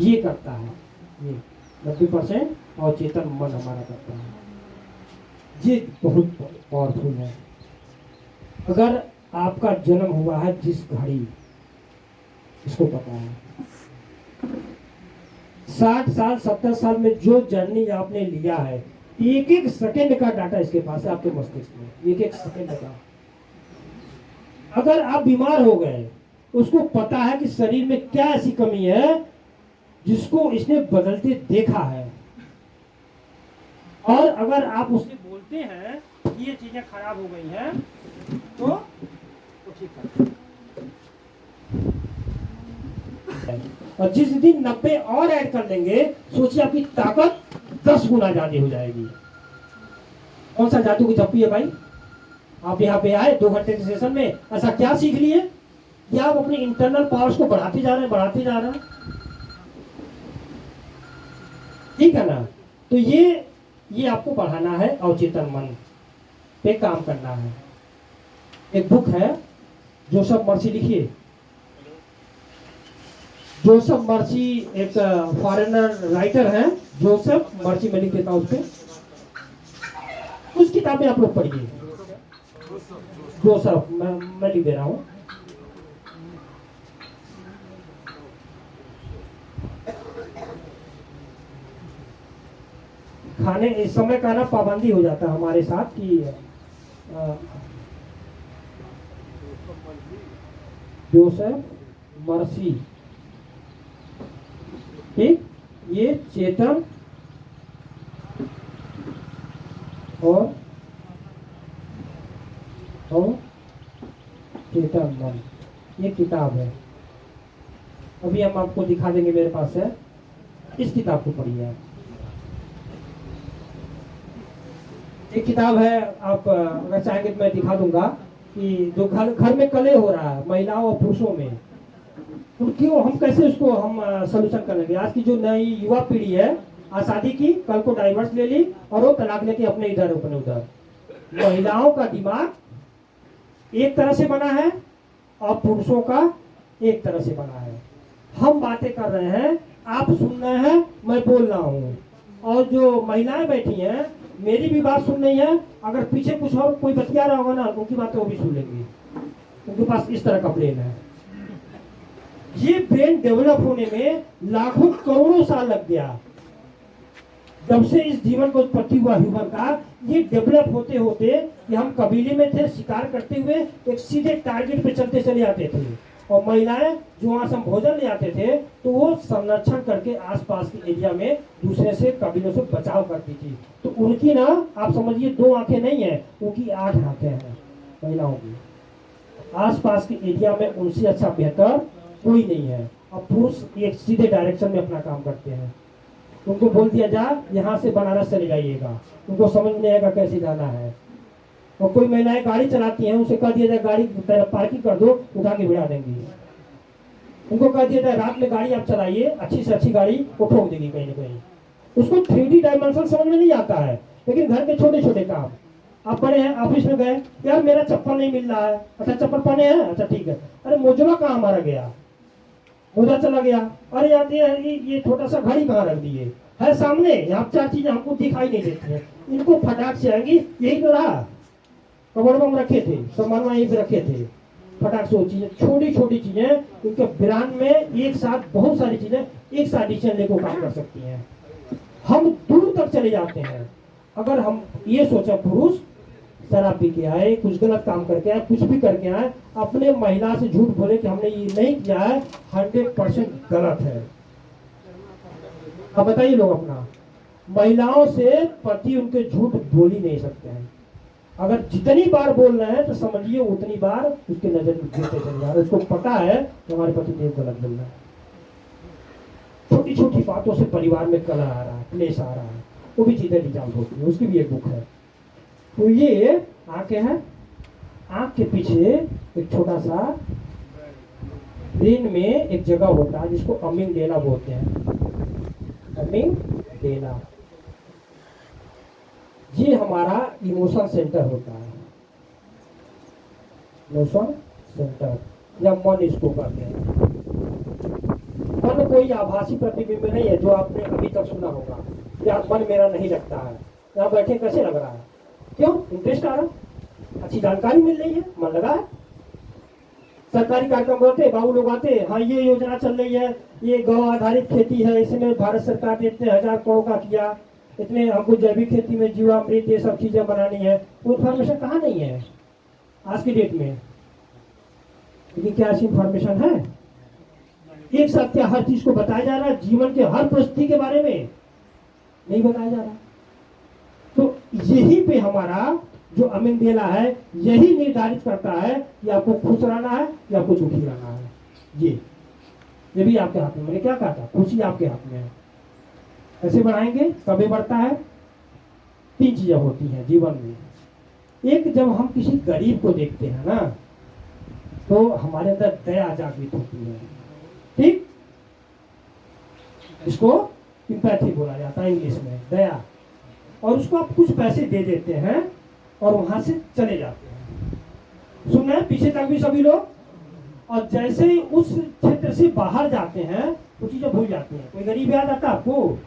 ये करता है, ये 90% अवचेतन मन हमारा करता है। ये बहुत पावरफुल है। अगर आपका जन्म हुआ है जिस घड़ी, इसको पता है 60 साल 70 साल में जो जर्नी आपने लिया है, एक एक सेकंड का डाटा इसके पास है आपके मस्तिष्क में, एक एक सेकंड का। अगर आप बीमार हो गए, उसको पता है कि शरीर में क्या ऐसी कमी है जिसको इसने बदलते देखा है। और अगर आप उससे बोलते हैं कि ये चीजें खराब हो गई हैं, तो ठीक है। और जिस दिन 90 और ऐड कर लेंगे, सोचिए आपकी ताकत 10 गुना ज्यादा हो जाएगी। कौन सा जादू की झप्पी है भाई? आप यहाँ पे आए 2 घंटे के सेशन में, ऐसा क्या सीख लिए कि आप अपने इंटरनल पावर्स को बढ़ाते जा रहे हैं, बढ़ाते जा रहे हैं। ठीक है ना? तो ये आपको बढ़ाना है, अवचेतन मन पे काम करना है। एक बुक है जोसेफ मर्सी, लिखिए। जोसेफ मर्सी एक फॉरेनर राइटर है, जोसेफ मर्सी, मैं लिख देता हूं उसपे। कुछ किताबें आप लोग पढ़िए। जोसेफ, मैं लिख दे रहा हूं। खाने इस समय का ना पाबंदी हो जाता है हमारे साथ कि जोसेफ मर्सी, ठीक, ये चेतन और चेतन मन, ये किताब है। अभी हम आपको दिखा देंगे, मेरे पास है। इस किताब को पढ़िए आप। एक किताब है, आप अगर चाहेंगे तो मैं दिखा दूंगा कि जो घर में कलह हो रहा है महिलाओं और पुरुषों में, तो क्यों, हम कैसे उसको हम सोल्यूशन करेंगे। आज की जो नई युवा पीढ़ी है, आज शादी की, कल को डाइवर्स ले ली और वो तलाक लेके अपने इधर अपने उधर। महिलाओं का दिमाग एक तरह से बना है और पुरुषों का एक तरह से बना है। हम बातें कर रहे हैं, आप सुन रहे हैं, मैं बोल रहा हूँ, और जो महिलाएं बैठी हैं मेरी भी बात सुन रही है। अगर पीछे कुछ और कोई बतिया रहा होगा ना, उनकी बातें वो भी सुन लेंगी। उनके पास इस तरह का ब्रेन है। ये ब्रेन डेवलप होने में लाखों करोड़ों साल लग गया। जब से इस जीवन को उत्पत्ति हुआ ह्यूमन का, ये डेवलप होते होते कि हम कबीले में थे, शिकार करते हुए एक सीधे टारगेट पे चलते चले आते थे। और महिलाएं जो वहां से हम भोजन ले आते थे, तो वो संरक्षण करके आसपास के एरिया में दूसरे से कबीलों से बचाव करती थी। तो उनकी ना, आप समझिए 2 आंखें नहीं है, उनकी 8 आंखें हैं महिलाओं की। आसपास के एरिया में उनसे अच्छा बेहतर कोई नहीं है। अब पुरुष एक सीधे डायरेक्शन में अपना काम करते हैं। उनको बोल दिया जा यहाँ से बनारस चले जाइएगा, उनको समझ नहीं आएगा कैसे जाना है। और कोई महिलाएं गाड़ी चलाती हैं, उसे कह दिया जाए गाड़ी पार्किंग कर दो, उठा के भिड़ा देंगी। उनको कह दिया जाए रात में गाड़ी आप चलाइए, अच्छी से अच्छी गाड़ी वो ठोक देगी कहीं ना कहीं। उसको 3D डायमेंशन समझ में नहीं आता है। लेकिन घर के छोटे छोटे काम, आप बड़े हैं, ऑफिस में गए, यार मेरा चप्पल नहीं मिल रहा है, अच्छा चप्पल पहने हैं, अच्छा ठीक है, अरे मोजवा कहाँ हमारा गया, मोजा चला गया, अरे यार ये छोटा सा घड़ी कहाँ रख दिए है सामने, यहाँ 4 चीजें हमको दिखाई नहीं देती है। इनको फटाक से आएंगी, यही तो रहा, कबड़ में रखे थे, सामान यहीं पे रखे थे, फटाक से वो चीजें, छोटी छोटी चीजें उनके ब्रांड में एक साथ बहुत सारी चीजें एक साथ डिसीजन लेकर काम कर सकती हैं। हम दूर तक चले जाते हैं। अगर हम ये सोचा पुरुष शराब पी के आए, कुछ गलत काम करके आए, कुछ भी करके आए, अपने महिला से झूठ बोले कि हमने ये नहीं किया है, 100% गलत है। अब बताइए लोग अपना, महिलाओं से पति उनके झूठ बोल ही नहीं सकते हैं। अगर जितनी बार बोल रहे हैं तो समझिए उतनी बार उसके नजर में गिरते चल जा रहे हैं। उसको पता है कि हमारे पति देव गलत बोल रहा है। छोटी छोटी बातों से परिवार में कलह आ रहा है, क्लेश आ रहा है, वो भी चीजें रिजॉल्व होती है। उसकी भी एक बुक है। तो ये आंखें हैं, आंख के पीछे एक छोटा सा ब्रेन में एक जगह होता है जिसको अमिगडाला बोलते हैं। अमिगडाला, ये हमारा इमोशन सेंटर होता है। इमोशन सेंटर या मन इसको कहते हैं। मन कोई आभासी प्रतिबिंब नहीं है जो आपने अभी तक सुना होगा। या मन मेरा नहीं लगता है, यहाँ बैठे कैसे लग रहा है? क्यों? इंटरेस्ट आ रहा है, अच्छी जानकारी मिल रही है, मन लगा है। सरकारी कार्यक्रम बोलते बाबू लोग आते, हाँ ये योजना चल रही है, ये गौ आधारित खेती है, इसमें भारत सरकार ने इतने 1000 करोड़ का किया, इतने हमको जैविक खेती में जीवामृत ये सब चीजें बनानी है। वो इन्फॉर्मेशन कहाँ नहीं है आज की डेट में? लेकिन क्या ऐसी इन्फॉर्मेशन है? एक साथ क्या हर चीज को बताया जा रहा है? जीवन के हर परिस्थिति के बारे में नहीं बताया जा रहा। तो यही पे हमारा जो अमिगडाला है यही निर्धारित करता है कि आपको खुश रहना है या आपको दुखी रहना है। ये भी आपके हाथ में। मैंने क्या कहा था? खुशी आपके हाथ में है। कैसे बढ़ाएंगे? कभी बढ़ता है? 3 चीजें होती हैं जीवन में। एक, जब हम किसी गरीब को देखते हैं ना, तो हमारे अंदर दया जागृत होती है। ठीक, इसको इंपैथी बोला जाता है इंग्लिश में, दया। और उसको आप कुछ पैसे दे देते हैं और वहां से चले जाते हैं। सुन रहे हैं पीछे तक भी सभी लोग? और जैसे ही उस क्षेत्र से बाहर जाते हैं वो चीजें भूल जाती हैं। कोई गरीब याद आता आपको?